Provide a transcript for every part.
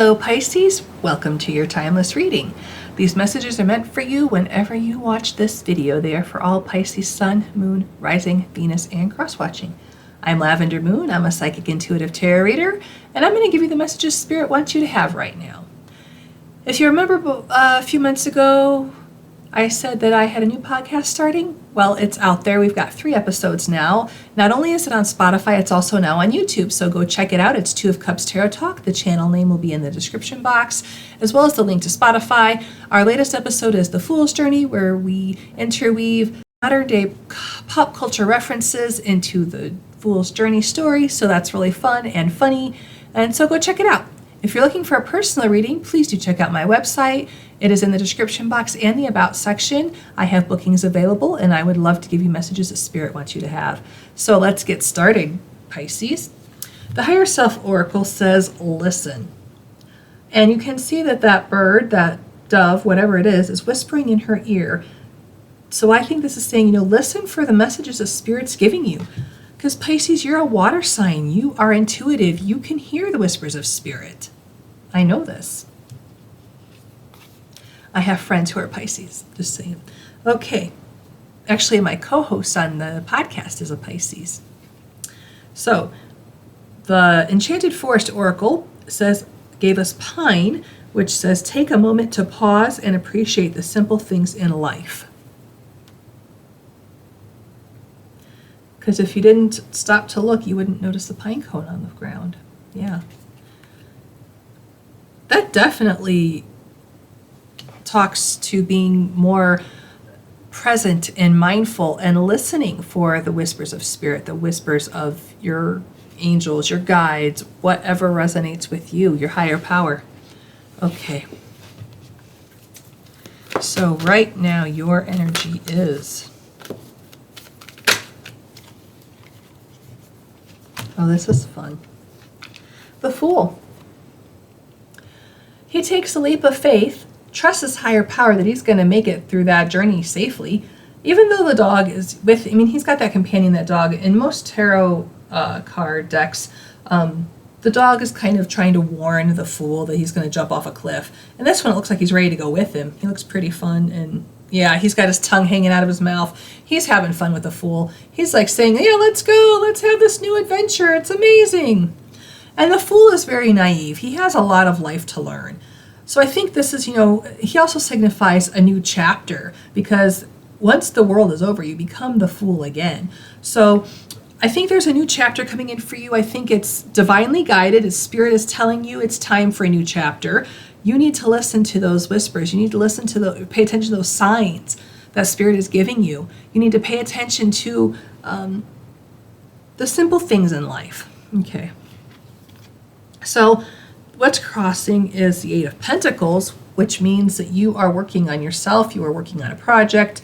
Hello Pisces, welcome to your timeless reading. These messages are meant for you whenever you watch this video. They are for all Pisces Sun, Moon, Rising, Venus, and cross-watching. I'm Lavender Moon, I'm a psychic intuitive tarot reader, and I'm going to give you the messages Spirit wants you to have right now. If you remember a few months ago, I said that I had a new podcast starting. Well, it's out there. We've got 3 episodes now. Not only is it on Spotify, it's also now on YouTube. So go check it out. It's 2 of Cups Tarot Talk. The channel name will be in the description box, as well as the link to Spotify. Our latest episode is The Fool's Journey, where we interweave modern day pop culture references into the Fool's Journey story. So that's really fun and funny. And so go check it out. If you're looking for a personal reading, please do check out my website. It is in the description box and the About section. I have bookings available, and I would love to give you messages that Spirit wants you to have. So let's get started, Pisces. The Higher Self Oracle says, listen. And you can see that that bird, that dove, whatever it is whispering in her ear. So I think this is saying, listen for the messages that Spirit's giving you. Because Pisces, you're a water sign. You are intuitive. You can hear the whispers of Spirit. I know this. I have friends who are Pisces, just saying. Okay. Actually, my co-host on the podcast is a Pisces. So, the Enchanted Forest Oracle gave us pine, which says, take a moment to pause and appreciate the simple things in life. Because if you didn't stop to look, you wouldn't notice the pine cone on the ground. Yeah. That definitely talks to being more present and mindful and listening for the whispers of Spirit, the whispers of your angels, your guides, whatever resonates with you, your higher power. Okay. So right now your energy is... Oh, this is fun. The Fool. He takes a leap of faith, trusts his higher power that he's going to make it through that journey safely, even though the dog is with, he's got that companion, that dog. In most tarot card decks, the dog is kind of trying to warn the Fool that he's going to jump off a cliff. And this one, it looks like he's ready to go with him. He looks pretty fun, and yeah, he's got his tongue hanging out of his mouth. He's having fun with the Fool. He's like saying, yeah, let's go. Let's have this new adventure. It's amazing. And the Fool is very naive. He has a lot of life to learn. So I think this is, he also signifies a new chapter, because once the world is over, you become the Fool again. So I think there's a new chapter coming in for you. I think it's divinely guided. As Spirit is telling you it's time for a new chapter. You need to listen to those whispers. You need to listen to pay attention to those signs that Spirit is giving you. You need to pay attention to the simple things in life. Okay. So what's crossing is the 8 of Pentacles, which means that you are working on yourself. You are working on a project.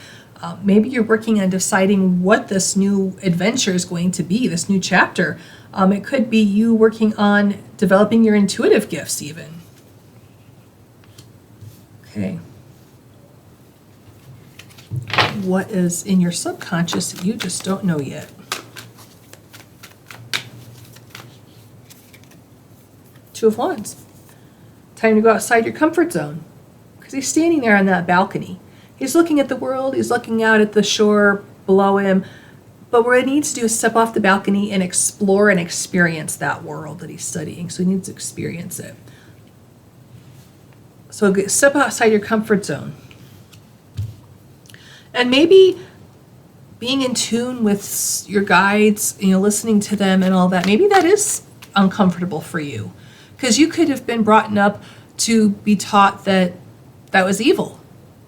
Maybe you're working on deciding what this new adventure is going to be, this new chapter. It could be you working on developing your intuitive gifts even. Okay. What is in your subconscious that you just don't know yet? Two of Wands. Time to go outside your comfort zone. Because he's standing there on that balcony. He's looking at the world. He's looking out at the shore below him. But what he needs to do is step off the balcony and explore and experience that world that he's studying. So he needs to experience it. So step outside your comfort zone. And maybe being in tune with your guides, listening to them and all that, maybe that is uncomfortable for you. Because you could have been brought up to be taught that that was evil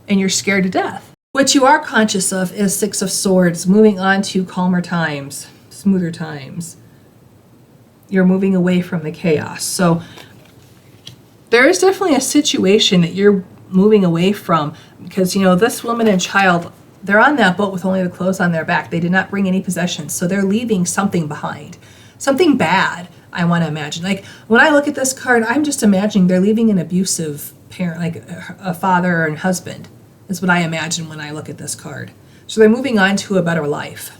and you're scared to death. What you are conscious of is 6 of Swords, moving on to calmer times, smoother times. You're moving away from the chaos. So there is definitely a situation that you're moving away from, because, this woman and child, they're on that boat with only the clothes on their back. They did not bring any possessions. So they're leaving something behind. Something bad, I want to imagine. Like, when I look at this card, I'm just imagining they're leaving an abusive parent, like a father and husband, is what I imagine when I look at this card. So they're moving on to a better life.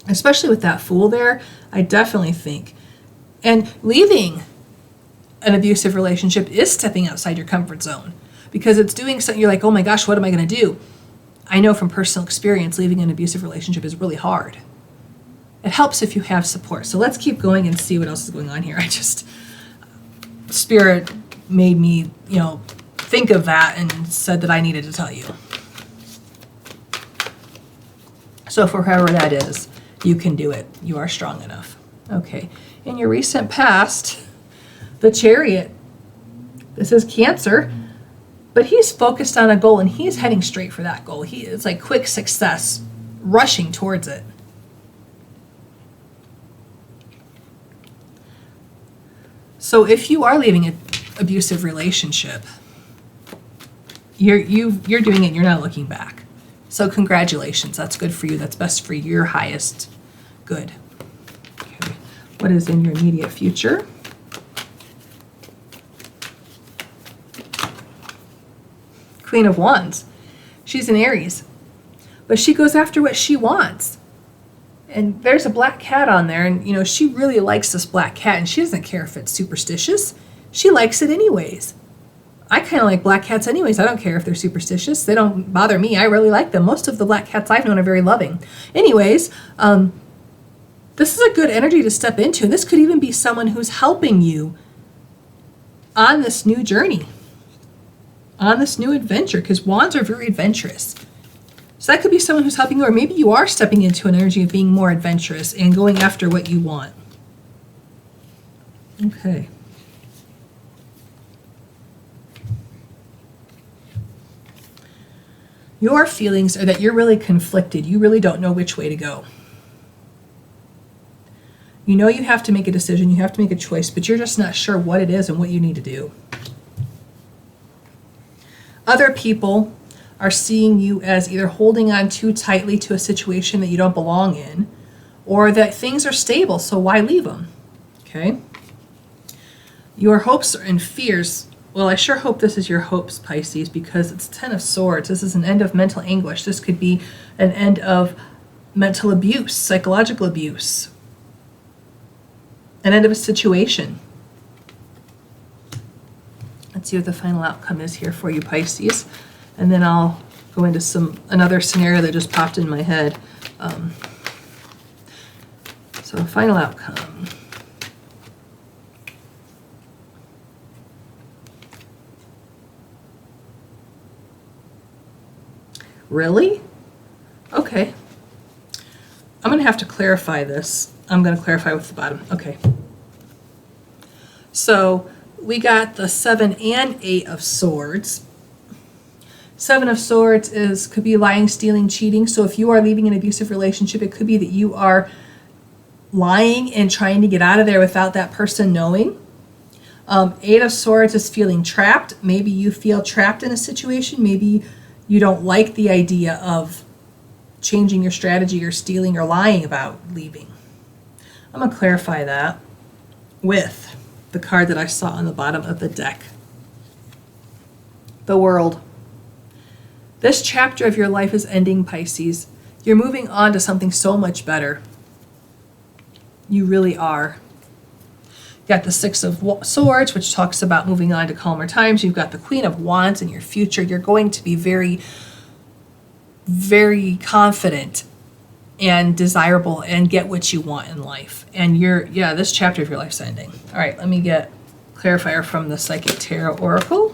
Especially with that Fool there, I definitely think. And leaving an abusive relationship is stepping outside your comfort zone, because it's doing something you're like, oh my gosh, what am I going to do? I know from personal experience, leaving an abusive relationship is really hard. It helps if you have support. So let's keep going and see what else is going on here. Spirit made me, think of that and said that I needed to tell you. So for whoever that is, you can do it. You are strong enough. Okay. In your recent past, the Chariot, this is Cancer, but he's focused on a goal and he's heading straight for that goal. It's like quick success, rushing towards it. So if you are leaving an abusive relationship, you're doing it, you're not looking back. So congratulations, that's good for you. That's best for your highest good. Okay. What is in your immediate future? Queen of Wands. She's an Aries, but she goes after what she wants. And there's a black cat on there, and she really likes this black cat, and she doesn't care if it's superstitious. She likes it anyways. I kind of like black cats anyways. I don't care if they're superstitious. They don't bother me. I really like them. Most of the black cats I've known are very loving. Anyways, this is a good energy to step into. And this could even be someone who's helping you on this new journey, on this new adventure, because wands are very adventurous. So that could be someone who's helping you, or maybe you are stepping into an energy of being more adventurous and going after what you want. Okay. Your feelings are that you're really conflicted. You really don't know which way to go. You know you have to make a decision, you have to make a choice, but you're just not sure what it is and what you need to do. Other people are seeing you as either holding on too tightly to a situation that you don't belong in, or that things are stable, so why leave them? Okay? Your hopes and fears, well, I sure hope this is your hopes, Pisces, because it's 10 of Swords. This is an end of mental anguish. This could be an end of mental abuse, psychological abuse, an end of a situation. Let's see what the final outcome is here for you, Pisces. And then I'll go into another scenario that just popped in my head. So final outcome. Really? Okay. I'm going to have to clarify this. I'm going to clarify with the bottom. Okay. So we got the 7 and 8 of Swords. 7 of Swords could be lying, stealing, cheating. So if you are leaving an abusive relationship, it could be that you are lying and trying to get out of there without that person knowing. 8 of Swords is feeling trapped. Maybe you feel trapped in a situation. Maybe you don't like the idea of changing your strategy or stealing or lying about leaving. I'm going to clarify that with the card that I saw on the bottom of the deck. The World. This chapter of your life is ending, Pisces. You're moving on to something so much better. You really are. You've got the 6 of Swords, which talks about moving on to calmer times. You've got the Queen of Wands in your future. You're going to be very, very confident and desirable and get what you want in life. And this chapter of your life's ending. All right, let me get clarifier from the Psychic Tarot Oracle.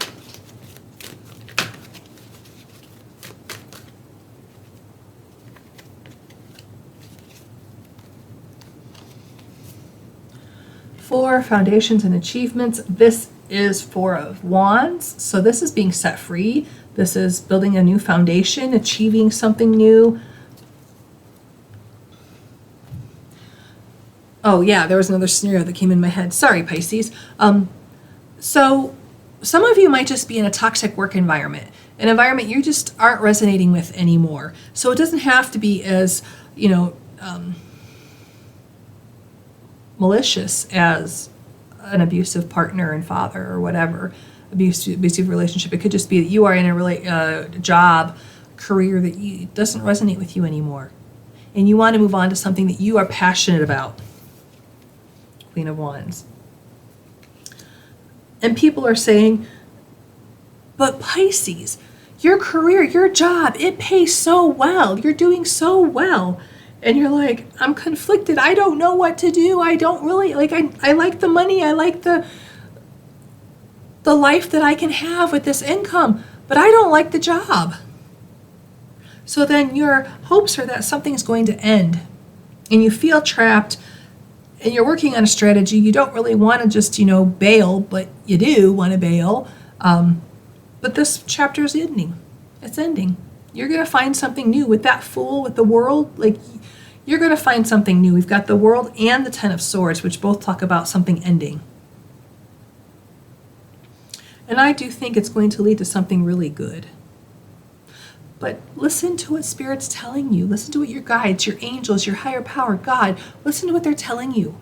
For foundations and achievements, this is 4 of Wands. So this is being set free. This is building a new foundation, achieving something new. Oh yeah, there was another scenario that came in my head. Sorry, Pisces. So some of you might just be in a toxic work environment, an environment you just aren't resonating with anymore. So it doesn't have to be as, malicious as an abusive partner and father or whatever, abusive relationship. It could just be that you are in a job, career that doesn't resonate with you anymore. And you want to move on to something that you are passionate about. Queen of Wands. And people are saying, but Pisces, your career, your job, it pays so well. You're doing so well. And you're like, I'm conflicted. I don't know what to do. I don't really, like, I like the money. I like the life that I can have with this income, but I don't like the job. So then your hopes are that something's going to end and you feel trapped and you're working on a strategy. You don't really want to just, bail, but you do want to bail. But this chapter is ending. It's ending. You're going to find something new with that Fool, with the World. Like, you're going to find something new. We've got the World and the Ten of Swords, which both talk about something ending. And I do think it's going to lead to something really good. But listen to what Spirit's telling you. Listen to what your guides, your angels, your higher power, God, listen to what they're telling you.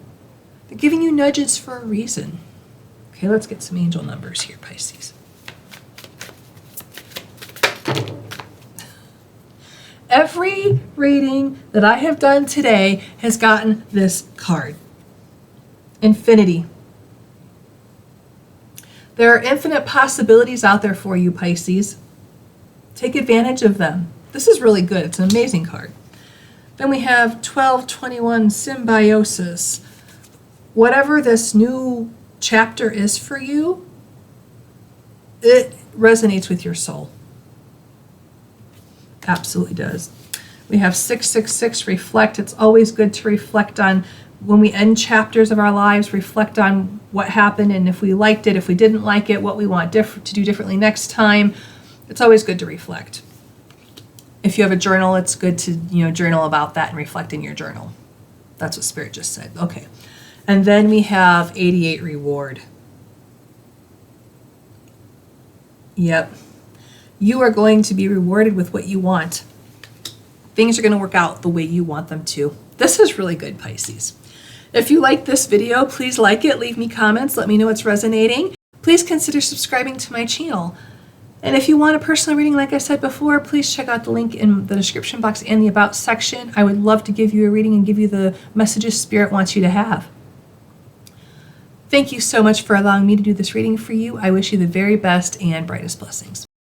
They're giving you nudges for a reason. Okay, let's get some angel numbers here, Pisces. Every reading that I have done today has gotten this card. Infinity. There are infinite possibilities out there for you, Pisces. Take advantage of them. This is really good. It's an amazing card. Then we have 1221 Symbiosis. Whatever this new chapter is for you, it resonates with your soul. Absolutely does. We have 666 Reflect. It's always good to reflect on when we end chapters of our lives, reflect on what happened and if we liked it, if we didn't like it, what we want to do differently next time. It's always good to reflect. If you have a journal, it's good to journal about that and reflect in your journal. That's what Spirit just said. Okay. And then we have 88 Reward. Yep. You are going to be rewarded with what you want. Things are going to work out the way you want them to. This is really good, Pisces. If you like this video, please like it, leave me comments, let me know it's resonating. Please consider subscribing to my channel. And if you want a personal reading, like I said before, please check out the link in the description box and the About section. I would love to give you a reading and give you the messages Spirit wants you to have. Thank you so much for allowing me to do this reading for you. I wish you the very best and brightest blessings.